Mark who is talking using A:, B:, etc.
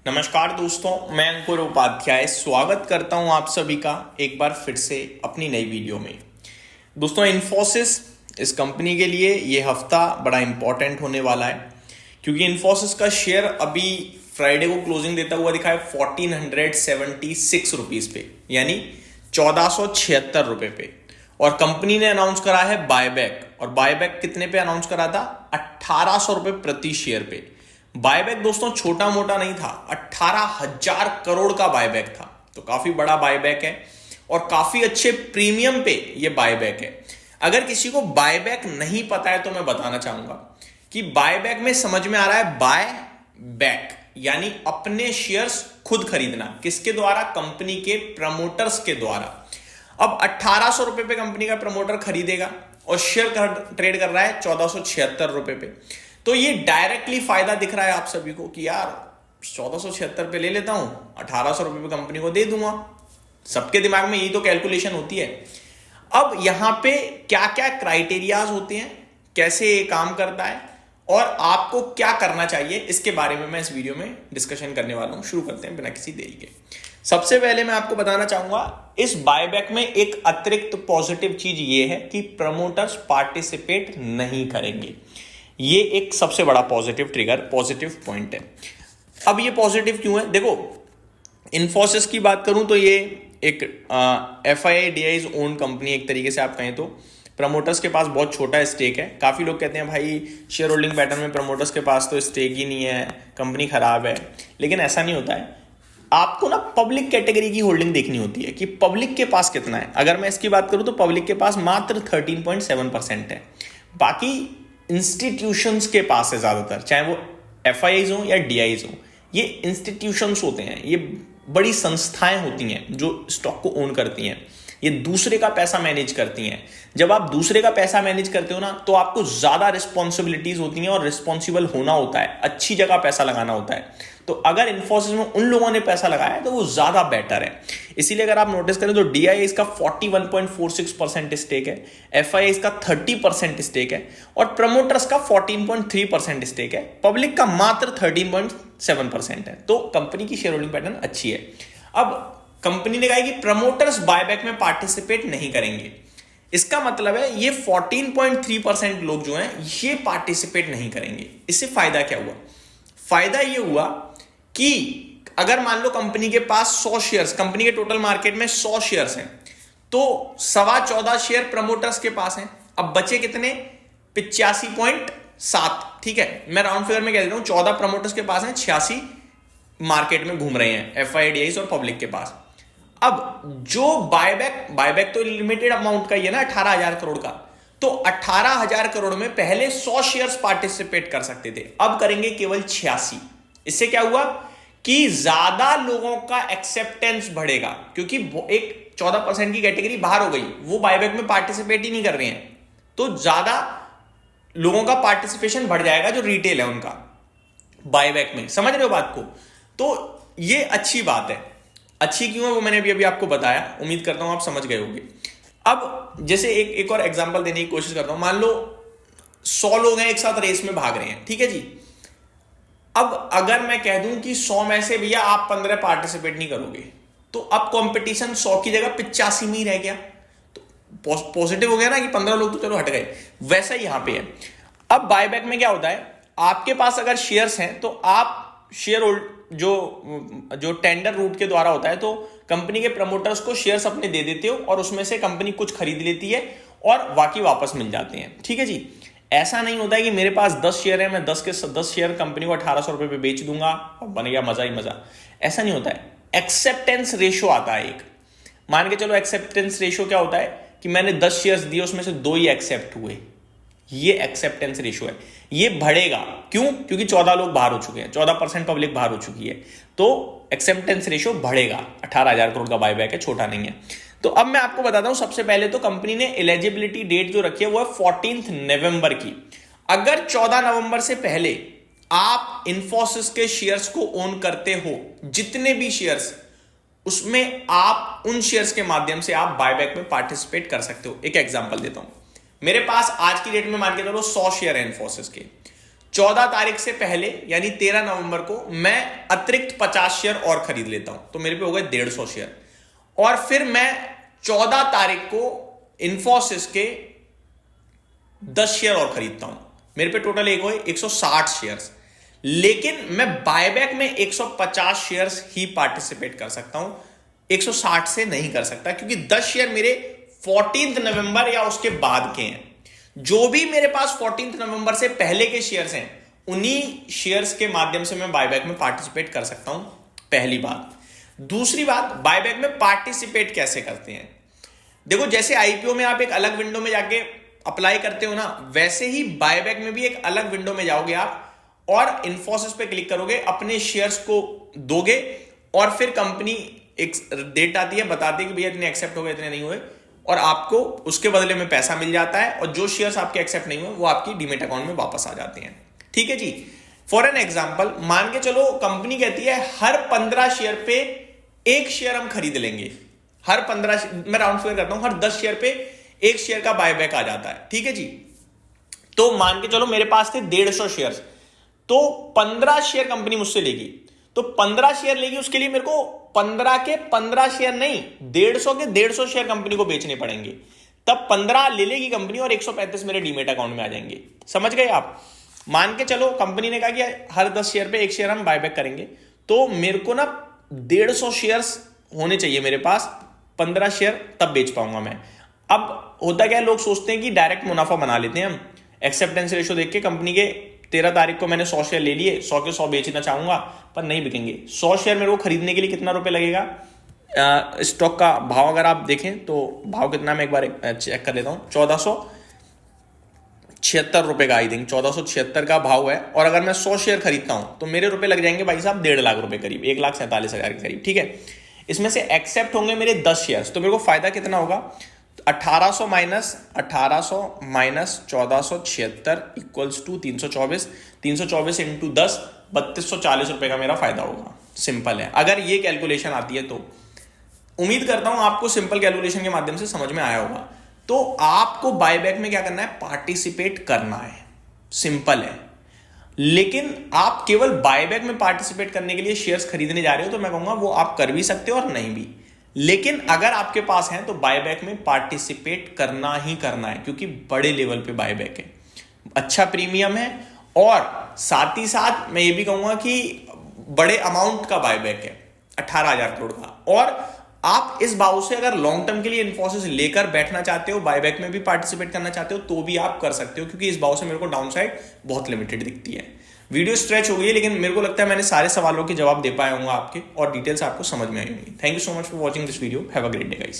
A: नमस्कार दोस्तों, मैं अंकुर उपाध्याय स्वागत करता हूं आप सभी का एक बार फिर से अपनी नई वीडियो में। दोस्तों, इन्फोसिस इस कंपनी के लिए ये हफ्ता बड़ा इंपॉर्टेंट होने वाला है क्योंकि इन्फोसिस का शेयर अभी फ्राइडे को क्लोजिंग देता हुआ दिखा है 1476 रुपीज पे, यानी 1476 रुपए पे। और कंपनी ने अनाउंस करा है बायबैक, और बायबैक कितने पे अनाउंस करा था? 1800 रुपए प्रति शेयर पे। बायबैक दोस्तों छोटा मोटा नहीं था, 18,000 करोड़ का बायबैक था, तो काफी बड़ा बायबैक है और काफी अच्छे प्रीमियम पे ये बायबैक है। अगर किसी को बायबैक नहीं पता है तो मैं बताना चाहूंगा कि बायबैक में समझ में आ रहा है बाय बैक, यानी अपने शेयर्स खुद खरीदना। किसके द्वारा? कंपनी के प्रमोटर्स के द्वारा। अब 1800 रुपए पे कंपनी का प्रमोटर खरीदेगा और शेयर ट्रेड कर रहा है 1476 रुपए पे, तो ये डायरेक्टली फायदा दिख रहा है आप सभी को कि यार 1476 पे ले लेता हूं, 1800 रुपए पे कंपनी को दे दूंगा। सबके दिमाग में यही तो कैलकुलेशन होती है। अब यहां पे क्या क्या क्राइटेरियाज होते हैं, कैसे ये काम करता है और आपको क्या करना चाहिए, इसके बारे में मैं इस वीडियो में डिस्कशन करने वाला हूं। शुरू करते हैं बिना किसी देरी के। सबसे पहले मैं आपको बताना चाहूंगा इस बायबैक में एक अतिरिक्त पॉजिटिव चीज ये है कि प्रमोटर्स पार्टिसिपेट नहीं करेंगे। ये एक सबसे बड़ा पॉजिटिव पॉइंट है। अब ये पॉजिटिव क्यों है? देखो, इन्फोसिस की बात करूं तो ये एक FII ओन कंपनी, एक तरीके से आप कहें तो प्रमोटर्स के पास बहुत छोटा स्टेक है। काफी लोग कहते हैं भाई शेयर होल्डिंग पैटर्न में प्रमोटर्स के पास तो स्टेक ही नहीं है, कंपनी खराब है, लेकिन ऐसा नहीं होता है। आपको ना पब्लिक कैटेगरी की होल्डिंग देखनी होती है कि पब्लिक के पास कितना है। अगर मैं इसकी बात करूं तो पब्लिक के पास मात्र 13.7% है। बाकी इंस्टीट्यूशंस के पास है ज्यादातर, चाहे वो FIIs हो या DIs हो। ये इंस्टीट्यूशंस होते हैं, ये बड़ी संस्थाएं होती हैं जो स्टॉक को ओन करती हैं। ये दूसरे का पैसा मैनेज करती हैं। जब आप दूसरे का पैसा मैनेज करते हो ना, तो आपको ज्यादा रिस्पॉन्सिबिलिटीज होती हैं और रिस्पॉन्सिबल होना होता है, अच्छी जगह पैसा लगाना होता है। तो अगर इन्फोसिस में उन लोगों ने पैसा लगाया है तो वो ज्यादा बेटर है। इसीलिए अगर आप नोटिस करें तो DI इसका 41.46% स्टेक है, FII इसका 30% स्टेक है और प्रमोटर्स का 14.3% स्टेक है। पब्लिक का मात्र 13.7% है। तो कंपनी की शेयर होल्डिंग पैटर्न अच्छी है। अब कंपनी ने कहा कि प्रमोटर्स बायबैक में पार्टिसिपेट नहीं करेंगे। इसका मतलब है ये 14.3% लोग जो हैं ये पार्टिसिपेट नहीं करेंगे। इससे फायदा क्या हुआ? फायदा ये हुआ कि अगर मान लो कंपनी के पास 100 शेयर्स, कंपनी के टोटल मार्केट में 100 शेयर्स हैं, तो 14.25 शेयर प्रमोटर्स के पास हैं। अब बचे कितने? 85.7। ठीक है, मैं राउंड फिगर में कह देता हूं, 14 प्रमोटर्स के पास हैं, 86 मार्केट में घूम रहे हैं FII DIs और पब्लिक के पास। अब जो बायबैक तो लिमिटेड अमाउंट का ही है ना, 18,000 करोड़ का, तो 18,000 करोड़ में पहले 100 शेयर्स पार्टिसिपेट कर सकते थे, अब करेंगे केवल 86। इससे क्या हुआ कि ज्यादा लोगों का एक्सेप्टेंस बढ़ेगा, क्योंकि एक 14% की कैटेगरी बाहर हो गई, वो बायबैक में पार्टिसिपेट ही नहीं कर रहे हैं, तो ज्यादा लोगों का पार्टिसिपेशन बढ़ जाएगा जो रिटेल है उनका बायबैक में। समझ रहे हो बात को? तो ये अच्छी बात है। अच्छी क्यों है वो मैंने अभी आपको बताया, उम्मीद करता हूं आप समझ गए होंगे। अब जैसे एक और एग्जांपल देने की कोशिश करता हूं। मान लो 100 लोग हैं एक साथ रेस में भाग रहे हैं, ठीक है जी। अब अगर मैं कह दूं कि 100 में से भैया आप 15 पार्टिसिपेट नहीं करोगे, तो अब कंपटीशन 100 की जगह 85 में ही रह गया। तो पॉजिटिव हो गया ना कि 15 लोग तो चलो हट गए। वैसा ही यहां पे है। अब बायबैक में क्या होता है, आपके पास अगर शेयर्स हैं तो आप शेयर होल्ड जो टेंडर रूट के द्वारा होता है, तो कंपनी के प्रमोटर्स को शेयर्स अपने दे देते हो और उसमें से कंपनी कुछ खरीद लेती है और बाकी वापस मिल जाते हैं। ठीक है जी। ऐसा नहीं होता है कि मेरे पास 10 शेयर है, मैं 10 के 10 शेयर कंपनी को 1800 रुपए पे बेच दूंगा और बन गया मजा ही मजा। ऐसा नहीं होता है। एक्सेप्टेंस रेशो आता है एक। मान के चलो एक्सेप्टेंस रेशो क्या होता है कि मैंने 10 शेयर्स दिए, उसमें से 2 ही एक्सेप्ट हुए। ये एक्सेप्टेंस रेशो है। ये बढ़ेगा। क्यों? क्योंकि 14 लोग बाहर हो चुके हैं, 14% पब्लिक बाहर हो चुकी है, तो एक्सेप्टेंस रेशो बढ़ेगा। 18,000 करोड़ का बायबैक है, छोटा नहीं है। तो अब मैं आपको बताता हूं, सबसे पहले तो कंपनी ने एलिजिबिलिटी डेट जो रखी है वो है 14 नवंबर की। अगर 14 नवंबर से पहले आप इन्फोसिस के शेयर्स को ओन करते हो, जितने भी शेयर्स, उसमें आप उन शेयर्स के माध्यम से आप बायबैक में पार्टिसिपेट कर सकते हो। एक एग्जांपल देता हूं। मेरे पास आज की डेट में मान के चलो 100 शेयर है इन्फोसिस के, 14 तारीख से पहले यानी 13 नवंबर को मैं अतिरिक्त 50 शेयर और खरीद लेता हूं, तो मेरे पे हो गए 150 शेयर। और फिर मैं 14 तारीख को इन्फोसिस के 10 शेयर और खरीदता हूं, मेरे पे टोटल एक हुए 160 शेयर्स। लेकिन मैं बायबैक में 150 शेयर्स ही पार्टिसिपेट कर सकता हूं, 160 से नहीं कर सकता, क्योंकि 10 शेयर मेरे 14 नवंबर या उसके बाद के हैं। जो भी मेरे पास 14 नवंबर से पहले के शेयर्स हैं, उन्हीं शेयर्स के माध्यम से मैं बायबैक में पार्टिसिपेट कर सकता हूं, पहली बात। दूसरी बात, बायबैक में पार्टिसिपेट कैसे करते हैं? देखो, जैसे आईपीओ में आप एक अलग विंडो में जाके अप्लाई करते हो ना, वैसे ही बायबैक में भी एक अलग विंडो में जाओगे आप और इन्फोसिस पे क्लिक करोगे, अपने शेयर्स को दोगे और फिर कंपनी एक डेट आती है, बताती है कि भैया इतने एक्सेप्ट हो गए, इतने नहीं हुए, और आपको उसके बदले में पैसा मिल जाता है, और जो शेयर्स आपके एक्सेप्ट नहीं हुए वो आपकी डीमेट अकाउंट में वापस आ जाते हैं। ठीक है जी। फॉर एन एग्जांपल, मान के चलो कंपनी कहती है हर 15 शेयर पे एक शेयर हम खरीद लेंगे, हर 15, मैं राउंड फिगर करता हूं, हर 10 शेयर पे एक शेयर का बायबैक आ जाता है। ठीक है जी। तो मान के चलो मेरे पास थे 150 शेयर, तो 15 शेयर कंपनी मुझसे लेगी, तो 15 शेयर लेगी, उसके लिए मेरे को 15 के 15 शेयर नहीं, 150 के 150 शेयर कंपनी को बेचने पड़ेंगे, तब 15 ले लेगी कंपनी और 135 मेरे डीमेट अकाउंट में आ जाएंगे। समझ गए आप? मान के चलो कंपनी ने कहा कि हर 10 शेयर पे एक शेयर हम बायबैक करेंगे, तो मेरे को ना 150 शेयर्स होने चाहिए मेरे पास, 15 शेयर तब बेच पाऊंगा मैं। अब होता क्या है, लोग सोचते हैं कि डायरेक्ट मुनाफा बना लेते हैं हम, एक्सेप्टेंस रेशो देख के कंपनी के 13 तारीख को मैंने 100 शेयर ले लिए, 100 के 100 बेचना चाहूंगा, पर नहीं बिकेंगे। 100 शेयर मेरे को खरीदने के लिए कितना रुपए लगेगा? स्टॉक का भाव अगर आप देखें तो भाव कितना, मैं एक बार चेक कर लेता हूं, 1476 रुपए का, आई थिंक 1476 का भाव है। और अगर मैं 100 शेयर खरीदता हूं तो मेरे रुपए लग जाएंगे भाई साहब 1.5 लाख रुपए करीब, 1,47,000 के करीब। ठीक है। इसमें से एक्सेप्ट होंगे मेरे 10 शेयर, तो मेरे को फायदा कितना होगा? 1800 माइनस 1476 इक्वल्स टू 324, 324 इंटू 10, 3240 रुपए का मेरा फायदा होगा। सिंपल है। अगर ये कैलकुलेशन आती है तो उम्मीद करता हूं आपको सिंपल कैलकुलेशन के माध्यम से समझ में आया होगा। तो आपको बायबैक में क्या करना है? पार्टिसिपेट करना है, सिंपल है। लेकिन आप केवल बायबैक में पार्टिसिपेट करने के लिए शेयर्स खरीदने जा रहे हो, तो मैं कहूंगा वो आप कर भी सकते हो और नहीं भी। लेकिन अगर आपके पास है तो बायबैक में पार्टिसिपेट करना ही करना है, क्योंकि बड़े लेवल पे बायबैक है, अच्छा प्रीमियम है, और साथ ही साथ मैं ये भी कहूंगा कि बड़े अमाउंट का बायबैक है, 18,000 करोड़ का। और आप इस भाव से अगर लॉन्ग टर्म के लिए इन्फोसिस लेकर बैठना चाहते हो, बायबैक में भी पार्टिसिपेट करना चाहते हो, तो भी आप कर सकते हो, क्योंकि इस भाव से मेरे को डाउन साइड बहुत लिमिटेड दिखती है। वीडियो स्ट्रेच हो गई है, लेकिन मेरे को लगता है मैंने सारे सवालों के जवाब दे पाया हूंगा आपके, और डिटेल्स आपको समझ में आई होंगी। Thank you so much for watching this video. Have a great day guys.